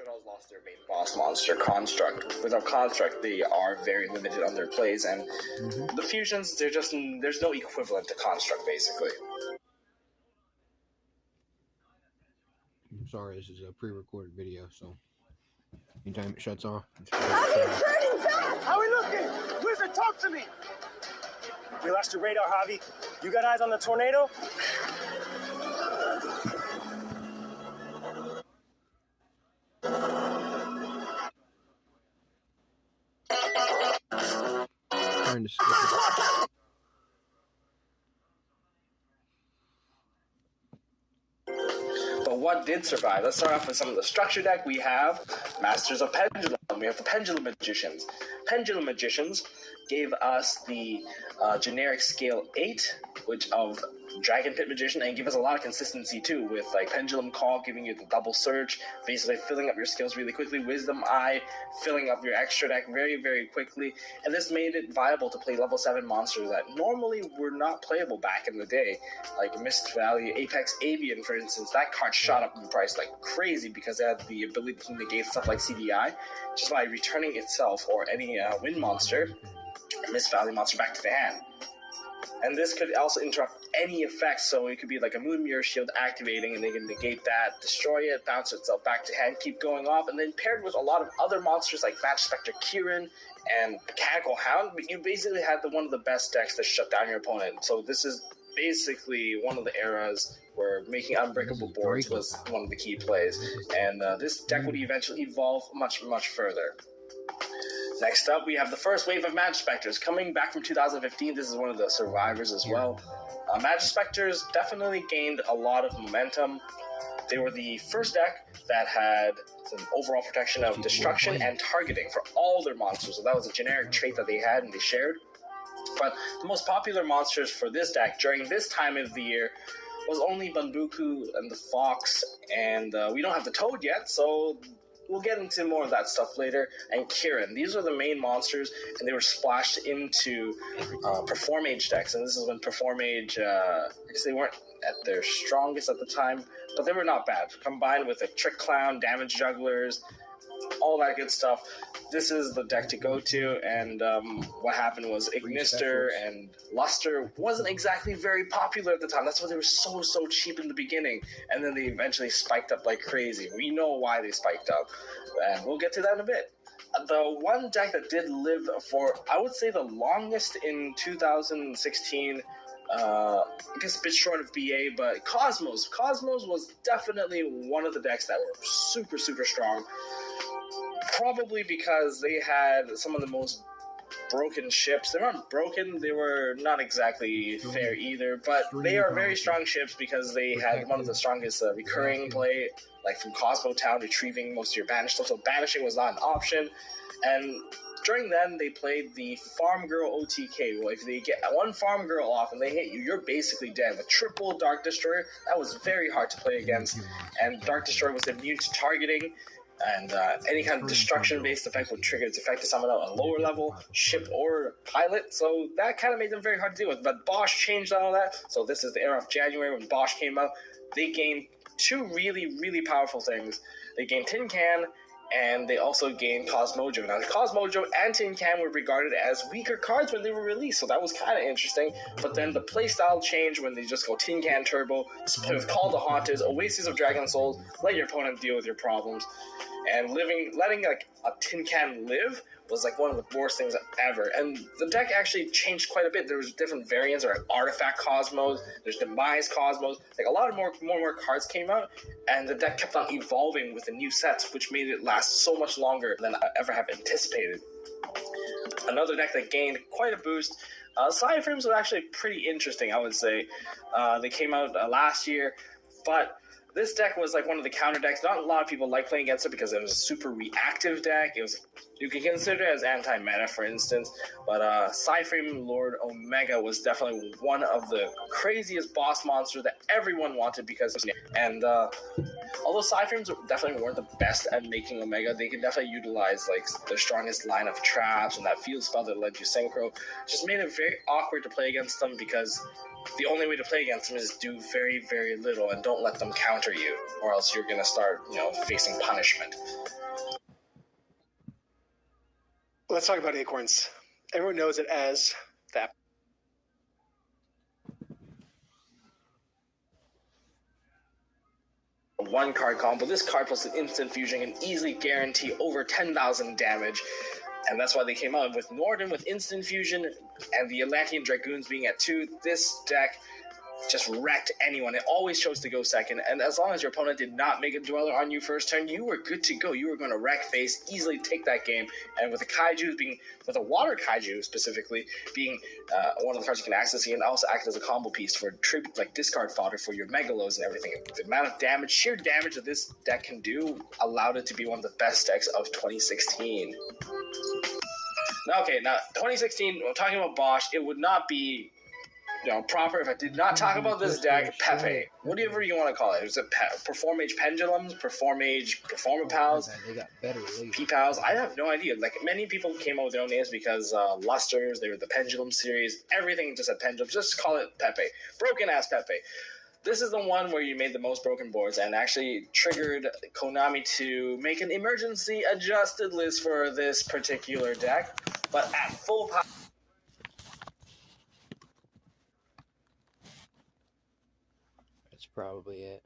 Turtles lost their main boss monster, Construct. Without Construct, they are very limited on their plays, and the fusions, there's no equivalent to Construct, basically. I'm sorry, this is a pre-recorded video, so anytime it shuts off. Javi, it's turning fast! How are we looking? Wizard, talk to me! We lost your radar, Javi. You got eyes on the tornado? Trying to skip it. But what did survive? Let's start off with some of the structure deck. We have Masters of Pendulum. We have the Pendulum Magicians. Pendulum Magicians gave us the generic scale 8, which of Dragon Pit Magician, and give us a lot of consistency too, with like Pendulum Call giving you the double search, basically filling up your skills really quickly, Wisdom Eye filling up your extra deck very, very quickly, and this made it viable to play level 7 monsters that normally were not playable back in the day, like Msttv, Apex Avian, for instance. That card shot up in price like crazy because it had the ability to negate stuff like CDI, just by returning itself or any wind monster, Mist Valley monster, back to the hand. And this could also interrupt any effect, so it could be like a Moon Mirror Shield activating, and they can negate that, destroy it, bounce itself back to hand, keep going off, and then paired with a lot of other monsters like Match Spectre Kieran and Mechanical Hound, you basically had one of the best decks to shut down your opponent. So this is basically one of the eras where making unbreakable boards was one of the key plays, and this deck would eventually evolve much, much further. Next up, we have the first wave of Magic Spectres coming back from 2015. This is one of the survivors as well. Magic Spectres definitely gained a lot of momentum. They were the first deck that had some overall protection of destruction and targeting for all their monsters. So that was a generic trait that they had and they shared. But the most popular monsters for this deck during this time of the year was only Bunbuku and the Fox, and we don't have the Toad yet, so we'll get into more of that stuff later, and Kieran. These are the main monsters, and they were splashed into Perform Age decks, and this is when Perform Age, I guess they weren't at their strongest at the time, but they were not bad. Combined with a Trick Clown, Damage Jugglers, all that good stuff, this is the deck to go to, and what happened was Ignister and Luster wasn't exactly very popular at the time. That's why they were so cheap in the beginning, and then they eventually spiked up like crazy. We know why they spiked up, and we'll get to that in a bit. The one deck that did live for, I would say, the longest in 2016, I guess a bit short of BA, but Cosmos. Cosmos was definitely one of the decks that were super strong. Probably because they had some of the most broken ships. They weren't broken, they were not exactly fair either, but they are very strong ships because they had one of the strongest recurring play, like from Cosmo Town, retrieving most of your banished stuff, so banishing was not an option. And during then, they played the Farm Girl OTK. Well, if they get one Farm Girl off and they hit you, you're basically dead. With triple Dark Destroyer, that was very hard to play against, and Dark Destroyer was immune to targeting, and any kind of destruction-based effect would trigger its effect to someone at a lower level, ship or pilot, so that kind of made them very hard to deal with. But Bosch changed all that, so this is the era of January when Bosch came out. They gained two really powerful things. They gained Tin Can, and they also gained Cosmojo. Now, Cosmojo and Tin Can were regarded as weaker cards when they were released, so that was kind of interesting. But then the playstyle changed when they just go Tin Can Turbo, play with Call to Haunters, Oasis of Dragon Souls, let your opponent deal with your problems. And letting like a Tin Can live was like one of the worst things ever. And the deck actually changed quite a bit. There was different variants, or like Artifact Cosmos, there's Demise Cosmos, like a lot of more cards came out, and the deck kept on evolving with the new sets, which made it last so much longer than I ever have anticipated. Another deck that gained quite a boost, Cyframes was actually pretty interesting, I would say. They came out last year, but this deck was like one of the counter decks. Not a lot of people like playing against it because it was a super reactive deck. You can consider it as anti-meta, for instance, but Cyframe Lord Omega was definitely one of the craziest boss monsters that everyone wanted because, and although Cyframes definitely weren't the best at making Omega, they could definitely utilize like their strongest line of traps and that field spell that led you synchro. Just made it very awkward to play against them because the only way to play against them is do very, very little and don't let them counter you, or else you're going to start, facing punishment. Let's talk about acorns. Everyone knows it as that. One card combo. This card plus an instant fusion can easily guarantee over 10,000 damage. And that's why they came out with Norden with instant fusion and the Atlantean Dragoons being at 2. This deck just wrecked anyone. It always chose to go second, and as long as your opponent did not make a Dweller on you first turn, you were good to go. You were going to wreck face, easily take that game, and with the Kaiju with a Water Kaiju specifically, being one of the cards you can access, you can also act as a combo piece for tribute, like discard fodder for your Megalos and everything. The amount of damage, sheer damage that this deck can do, allowed it to be one of the best decks of 2016. Okay, now 2016, we're talking about Bosch, it would not be proper if I did not talk about this deck, Pepe. Whatever you want to call it. Is it Perform Age Pendulums? Perform Age Performapals? They got better later. P-Pals? I have no idea. Like, many people came up with their own names because Lusters, they were the Pendulum series, everything just had Pendulums. Just call it Pepe. Broken-ass Pepe. This is the one where you made the most broken boards and actually triggered Konami to make an emergency adjusted list for this particular deck. But at full power... That's probably it.